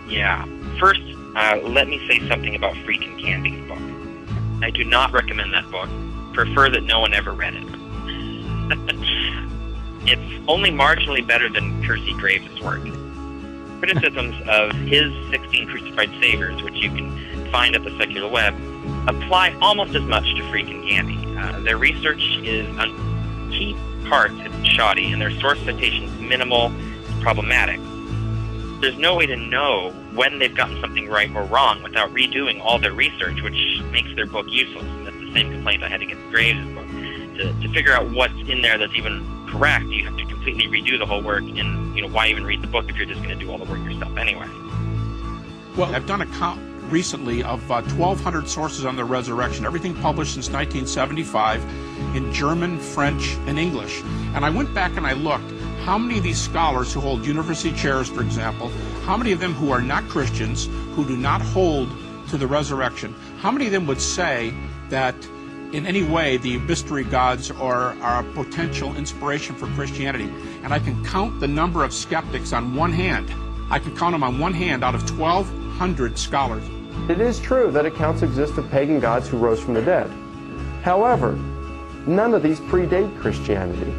Yeah. First, let me say something about Freakin' Candy's book. I do not recommend that book. Prefer that no one ever read it. It's only marginally better than Percy Graves' work. Criticisms of his 16 Crucified Saviors, which you can find at the secular web, apply almost as much to Freakin' Candy. Their research is on key parts it's shoddy, and their source citations minimal and problematic. There's no way to know when they've gotten something right or wrong without redoing all their research, which makes their book useless. And that's the same complaint I had against Graves' book. To figure out what's in there that's even correct, you have to completely redo the whole work, and why even read the book if you're just going to do all the work yourself anyway? Well, I've done a count recently of 1,200 sources on the resurrection, everything published since 1975 in German, French, and English. And I went back and I looked how many of these scholars who hold university chairs, for example, how many of them who are not Christians, who do not hold to the resurrection, how many of them would say that in any way the mystery gods are a potential inspiration for Christianity? And I can count the number of skeptics on one hand. I can count them on one hand out of 1,200 scholars. It is true that accounts exist of pagan gods who rose from the dead. However, none of these predate Christianity.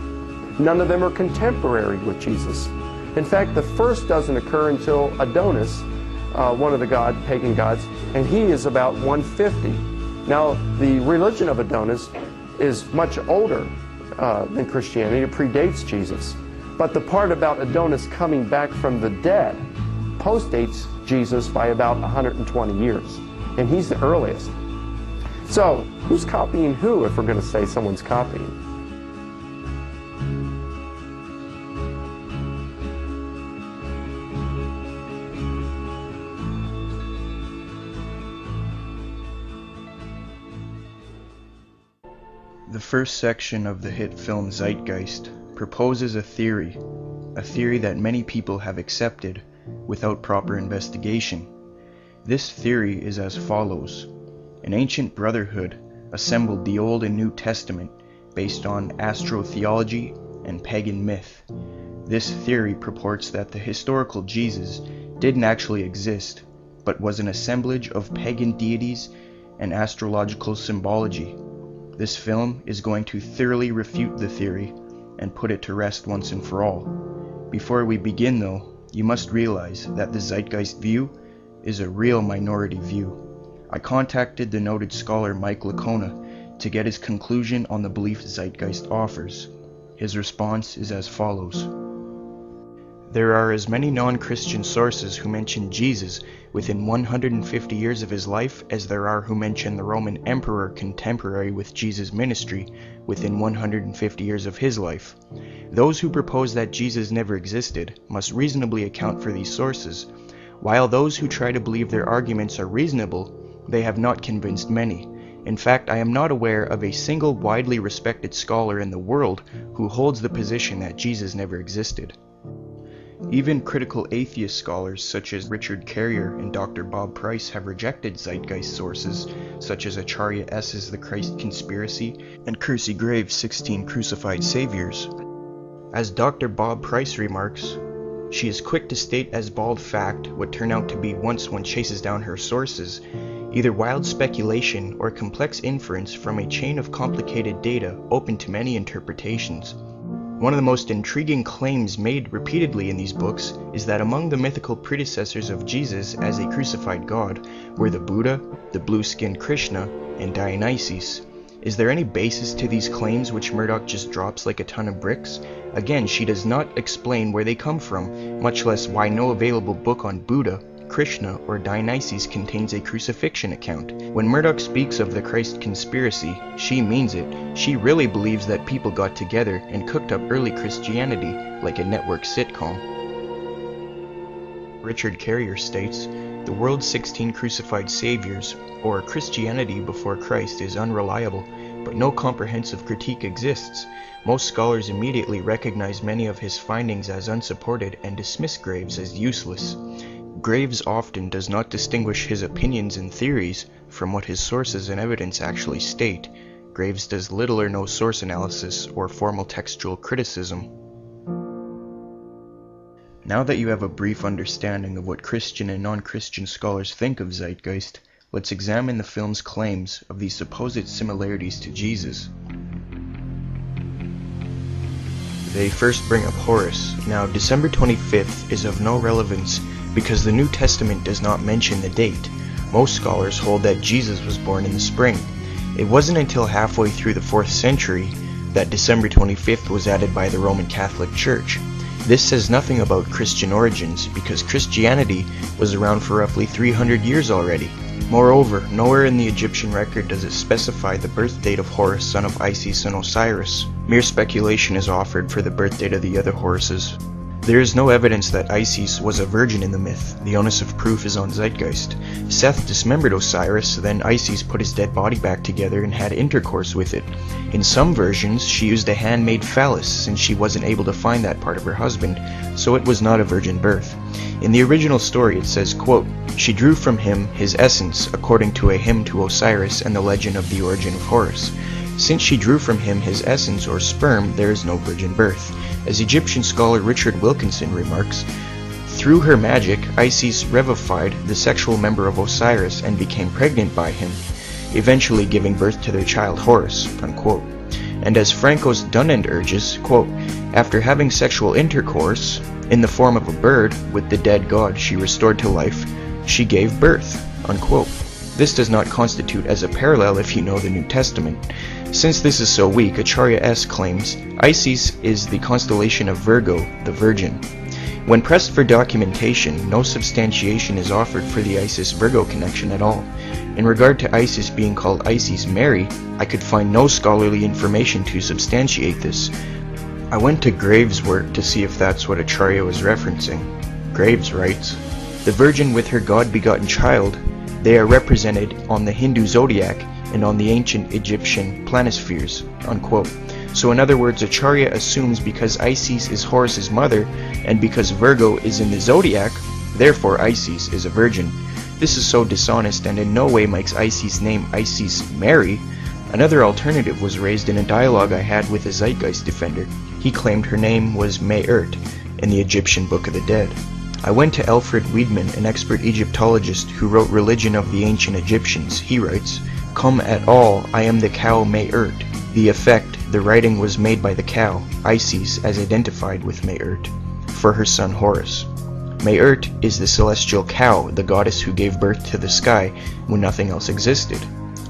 None of them are contemporary with Jesus. In fact, the first doesn't occur until Adonis, one of the pagan gods, and he is about 150. Now, the religion of Adonis is much older than Christianity. It predates Jesus. But the part about Adonis coming back from the dead postdates Jesus by about 120 years. And he's the earliest. So, who's copying who if we're going to say someone's copying? The first section of the hit film Zeitgeist proposes a theory that many people have accepted without proper investigation. This theory is as follows. An ancient brotherhood assembled the Old and New Testament based on astrotheology and pagan myth. This theory purports that the historical Jesus didn't actually exist, but was an assemblage of pagan deities and astrological symbology. This film is going to thoroughly refute the theory and put it to rest once and for all. Before we begin though, you must realize that the Zeitgeist view is a real minority view. I contacted the noted scholar Mike Licona to get his conclusion on the belief Zeitgeist offers. His response is as follows. There are as many non-Christian sources who mention Jesus within 150 years of his life as there are who mention the Roman emperor contemporary with Jesus' ministry within 150 years of his life. Those who propose that Jesus never existed must reasonably account for these sources, while those who try to believe their arguments are reasonable, they have not convinced many. In fact, I am not aware of a single widely respected scholar in the world who holds the position that Jesus never existed. Even critical atheist scholars such as Richard Carrier and Dr. Bob Price have rejected Zeitgeist sources such as Acharya S.'s The Christ Conspiracy and Percy Graves' 16 Crucified Saviors. As Dr. Bob Price remarks, she is quick to state as bald fact what turn out to be, once one chases down her sources, either wild speculation or complex inference from a chain of complicated data open to many interpretations. One of the most intriguing claims made repeatedly in these books is that among the mythical predecessors of Jesus as a crucified god were the Buddha, the blue-skinned Krishna, and Dionysus. Is there any basis to these claims which Murdoch just drops like a ton of bricks? Again, she does not explain where they come from, much less why no available book on Buddha, Krishna, or Dionysus contains a crucifixion account. When Murdoch speaks of the Christ Conspiracy, she means it. She really believes that people got together and cooked up early Christianity like a network sitcom. Richard Carrier states, the world's 16 crucified saviors, or Christianity before Christ, is unreliable, but no comprehensive critique exists. Most scholars immediately recognize many of his findings as unsupported and dismiss Graves as useless. Graves often does not distinguish his opinions and theories from what his sources and evidence actually state. Graves does little or no source analysis or formal textual criticism. Now that you have a brief understanding of what Christian and non-Christian scholars think of Zeitgeist, let's examine the film's claims of these supposed similarities to Jesus. They first bring up Horus. Now, December 25th is of no relevance because the New Testament does not mention the date. Most scholars hold that Jesus was born in the spring. It wasn't until halfway through the 4th century that December 25th was added by the Roman Catholic Church. This says nothing about Christian origins because Christianity was around for roughly 300 years already. Moreover, nowhere in the Egyptian record does it specify the birth date of Horus, son of Isis and Osiris. Mere speculation is offered for the birth date of the other Horuses. There is no evidence that Isis was a virgin in the myth. The onus of proof is on Zeitgeist. Seth dismembered Osiris, then Isis put his dead body back together and had intercourse with it. In some versions, she used a handmade phallus since she wasn't able to find that part of her husband, so it was not a virgin birth. In the original story it says, quote, "She drew from him his essence according to a hymn to Osiris and the legend of the origin of Horus. Since she drew from him his essence or sperm, there is no virgin birth. As Egyptian scholar Richard Wilkinson remarks, through her magic, Isis revivified the sexual member of Osiris and became pregnant by him, eventually giving birth to their child Horus," unquote. And as Franco's Dunand urges, quote, "After having sexual intercourse, in the form of a bird, with the dead god she restored to life, she gave birth," unquote. This does not constitute as a parallel if you know the New Testament. Since this is so weak, Acharya S. claims Isis is the constellation of Virgo, the Virgin. When pressed for documentation, no substantiation is offered for the Isis-Virgo connection at all. In regard to Isis being called Isis Mary, I could find no scholarly information to substantiate this. I went to Graves' work to see if that's what Acharya was referencing. Graves writes, "The Virgin with her God-begotten child, they are represented on the Hindu zodiac and on the ancient Egyptian planispheres," unquote. So in other words, Acharya assumes because Isis is Horus's mother, and because Virgo is in the zodiac, therefore Isis is a virgin. This is so dishonest and in no way makes Isis' name Isis Mary. Another alternative was raised in a dialogue I had with a Zeitgeist defender. He claimed her name was Mayurt in the Egyptian Book of the Dead. I went to Alfred Wiedemann, an expert Egyptologist who wrote Religion of the Ancient Egyptians. He writes, "Come at all, I am the cow Mayurt." The effect, the writing was made by the cow, Isis, as identified with Mayurt, for her son Horus. Mayurt is the celestial cow, the goddess who gave birth to the sky when nothing else existed.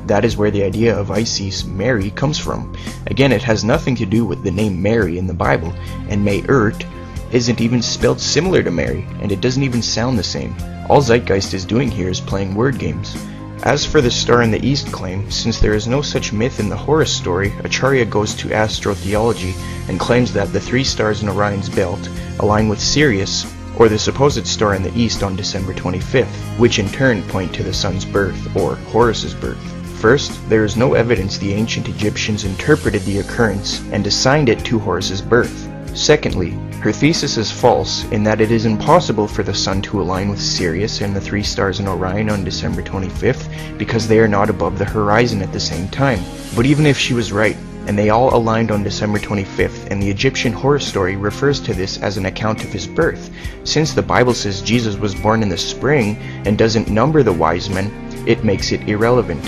That is where the idea of Isis Mary comes from. Again, it has nothing to do with the name Mary in the Bible, and Mayurt isn't even spelled similar to Mary, and it doesn't even sound the same. All Zeitgeist is doing here is playing word games. As for the Star in the East claim, since there is no such myth in the Horus story, Acharya goes to astrotheology and claims that the 3 stars in Orion's belt align with Sirius, or the supposed star in the east on December 25th, which in turn point to the sun's birth, or Horus's birth. First, there is no evidence the ancient Egyptians interpreted the occurrence and assigned it to Horus's birth. Secondly, her thesis is false in that it is impossible for the sun to align with Sirius and the 3 stars in Orion on December 25th because they are not above the horizon at the same time. But even if she was right, and they all aligned on December 25th, and the Egyptian Horus story refers to this as an account of his birth, since the Bible says Jesus was born in the spring and doesn't number the wise men, it makes it irrelevant.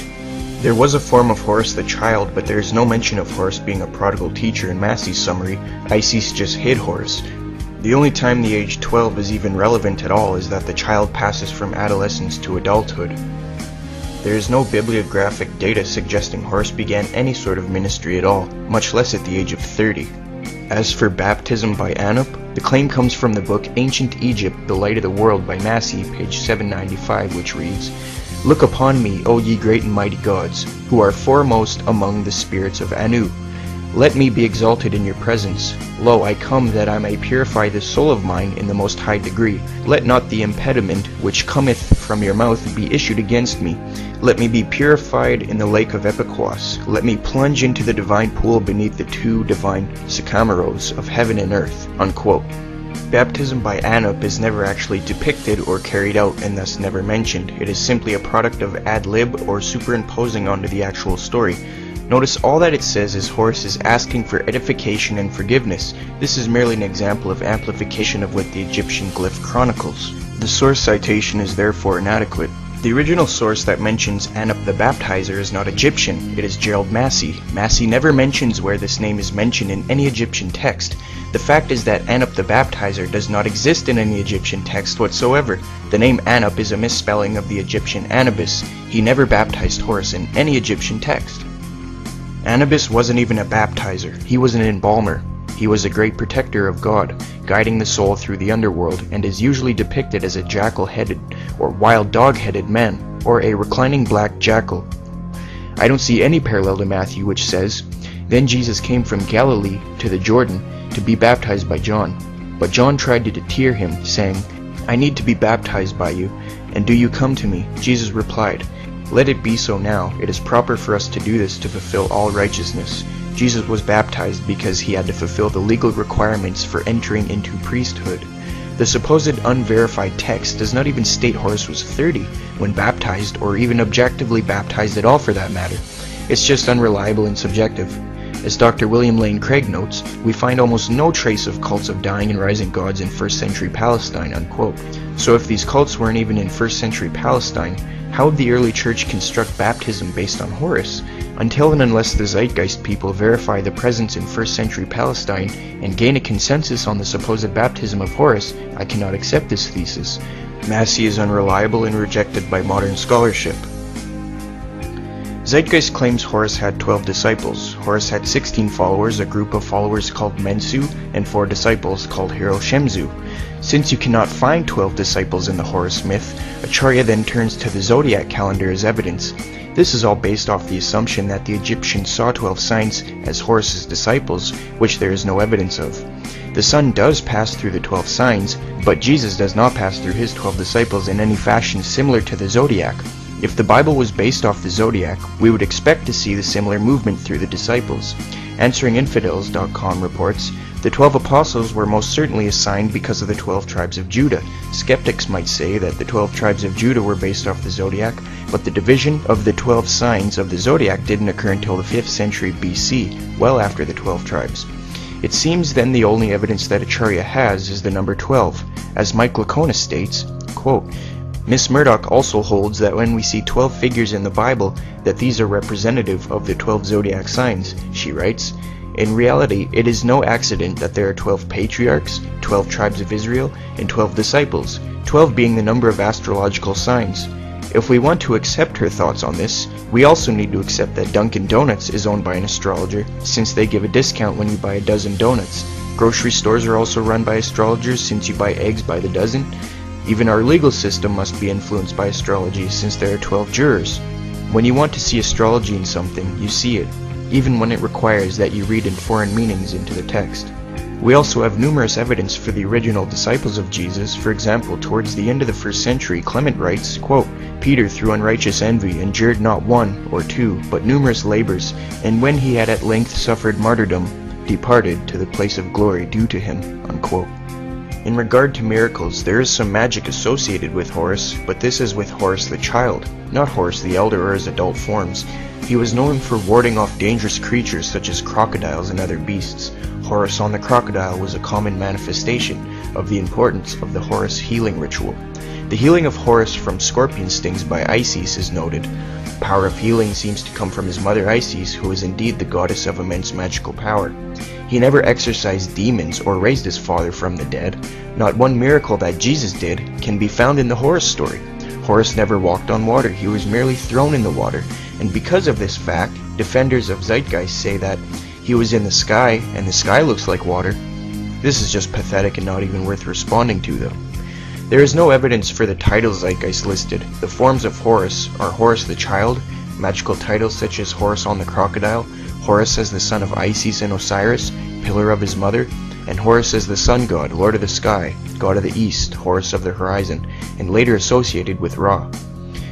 There was a form of Horus the child, but there is no mention of Horus being a prodigal teacher in Massey's summary. Isis just hid Horus. The only time the age 12 is even relevant at all is that the child passes from adolescence to adulthood. There is no bibliographic data suggesting Horus began any sort of ministry at all, much less at the age of 30. As for baptism by Anup, the claim comes from the book Ancient Egypt, The Light of the World by Massey, page 795, which reads, "Look upon me, O ye great and mighty gods, who are foremost among the spirits of Anu. Let me be exalted in your presence. Lo, I come that I may purify this soul of mine in the most high degree. Let not the impediment which cometh from your mouth be issued against me. Let me be purified in the lake of Epiquas. Let me plunge into the divine pool beneath the 2 divine sycamoros of heaven and earth," unquote. Baptism by Anup is never actually depicted or carried out and thus never mentioned. It is simply a product of ad lib or superimposing onto the actual story. Notice all that it says is Horus is asking for edification and forgiveness. This is merely an example of amplification of what the Egyptian glyph chronicles. The source citation is therefore inadequate. The original source that mentions Anup the Baptizer is not Egyptian, it is Gerald Massey. Massey never mentions where this name is mentioned in any Egyptian text. The fact is that Anup the Baptizer does not exist in any Egyptian text whatsoever. The name Anup is a misspelling of the Egyptian Anubis. He never baptized Horus in any Egyptian text. Anubis wasn't even a baptizer, he was an embalmer. He was a great protector of God, guiding the soul through the underworld, and is usually depicted as a jackal-headed or wild dog-headed man, or a reclining black jackal. I don't see any parallel to Matthew which says, "Then Jesus came from Galilee to the Jordan to be baptized by John. But John tried to deter him, saying, 'I need to be baptized by you, and do you come to me?' Jesus replied, 'Let it be so now. It is proper for us to do this to fulfill all righteousness.'" Jesus was baptized because he had to fulfill the legal requirements for entering into priesthood. The supposed unverified text does not even state Horus was 30 when baptized, or even objectively baptized at all for that matter. It's just unreliable and subjective. As Dr. William Lane Craig notes, we find almost no trace of cults of dying and rising gods in 1st century Palestine, unquote. So if these cults weren't even in 1st century Palestine, how would the early church construct baptism based on Horus? Until and unless the Zeitgeist people verify the presence in 1st century Palestine and gain a consensus on the supposed baptism of Horus, I cannot accept this thesis. Massey is unreliable and rejected by modern scholarship. Zeitgeist claims Horus had 12 disciples. Horus had 16 followers, a group of followers called Mensu, and 4 disciples called Hero Shemzu. Since you cannot find 12 disciples in the Horus myth, Acharya then turns to the zodiac calendar as evidence. This is all based off the assumption that the Egyptians saw 12 signs as Horus's disciples, which there is no evidence of. The sun does pass through the 12 signs, but Jesus does not pass through his 12 disciples in any fashion similar to the zodiac. If the Bible was based off the zodiac, we would expect to see the similar movement through the disciples. Answeringinfidels.com reports, the 12 apostles were most certainly assigned because of the 12 tribes of Judah. Skeptics might say that the 12 tribes of Judah were based off the zodiac, but the division of the 12 signs of the zodiac didn't occur until the 5th century BC, well after the 12 tribes. It seems then the only evidence that Acharya has is the number 12. As Mike Lacona states, quote, Miss Murdoch also holds that when we see 12 figures in the Bible, that these are representative of the 12 zodiac signs, she writes. In reality, it is no accident that there are 12 patriarchs, 12 tribes of Israel, and 12 disciples, 12 being the number of astrological signs. If we want to accept her thoughts on this, we also need to accept that Dunkin' Donuts is owned by an astrologer, since they give a discount when you buy a dozen donuts. Grocery stores are also run by astrologers, since you buy eggs by the dozen. Even our legal system must be influenced by astrology, since there are 12 jurors. When you want to see astrology in something, you see it, even when it requires that you read in foreign meanings into the text. We also have numerous evidence for the original disciples of Jesus. For example, towards the end of the 1st century, Clement writes, quote, Peter through unrighteous envy endured not 1 or 2, but numerous labors, and when he had at length suffered martyrdom, departed to the place of glory due to him, unquote. In regard to miracles, there is some magic associated with Horus, but this is with Horus the child, not Horus the elder or his adult forms. He was known for warding off dangerous creatures such as crocodiles and other beasts. Horus on the crocodile was a common manifestation of the importance of the Horus healing ritual. The healing of Horus from scorpion stings by Isis is noted. Power of healing seems to come from his mother Isis, who is indeed the goddess of immense magical power. He never exorcised demons or raised his father from the dead. Not one miracle that Jesus did can be found in the Horus story. Horus never walked on water, he was merely thrown in the water, and because of this fact, defenders of Zeitgeist say that he was in the sky, and the sky looks like water. This is just pathetic and not even worth responding to, though. There is no evidence for the titles Zeitgeist listed. The forms of Horus are Horus the child, magical titles such as Horus on the crocodile, Horus as the son of Isis and Osiris, pillar of his mother, and Horus as the sun god, lord of the sky, god of the east, Horus of the horizon, and later associated with Ra.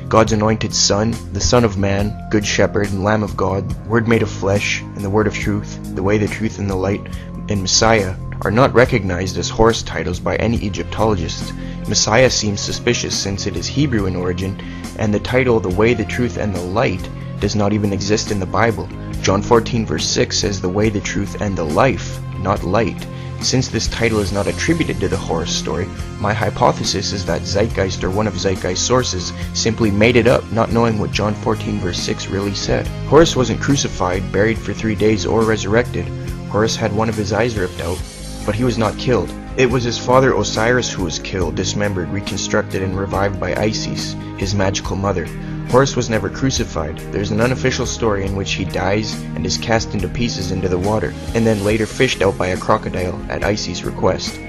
God's anointed son, the son of man, good shepherd and lamb of God, word made of flesh, and the word of truth, the way, the truth, and the light, and Messiah, are not recognized as Horus titles by any Egyptologist. Messiah seems suspicious since it is Hebrew in origin, and the title the Way, the Truth, and the Light does not even exist in the Bible. John 14 verse 6 says the way, the truth, and the life, not light. Since this title is not attributed to the Horus story, my hypothesis is that Zeitgeist or one of Zeitgeist's sources simply made it up, not knowing what John 14 verse 6 really said. Horus wasn't crucified, buried for 3 days, or resurrected. Horus had one of his eyes ripped out, but he was not killed. It was his father Osiris who was killed, dismembered, reconstructed, and revived by Isis, his magical mother. Horus was never crucified. There's an unofficial story in which he dies and is cast into pieces into the water, and then later fished out by a crocodile at Isis' request.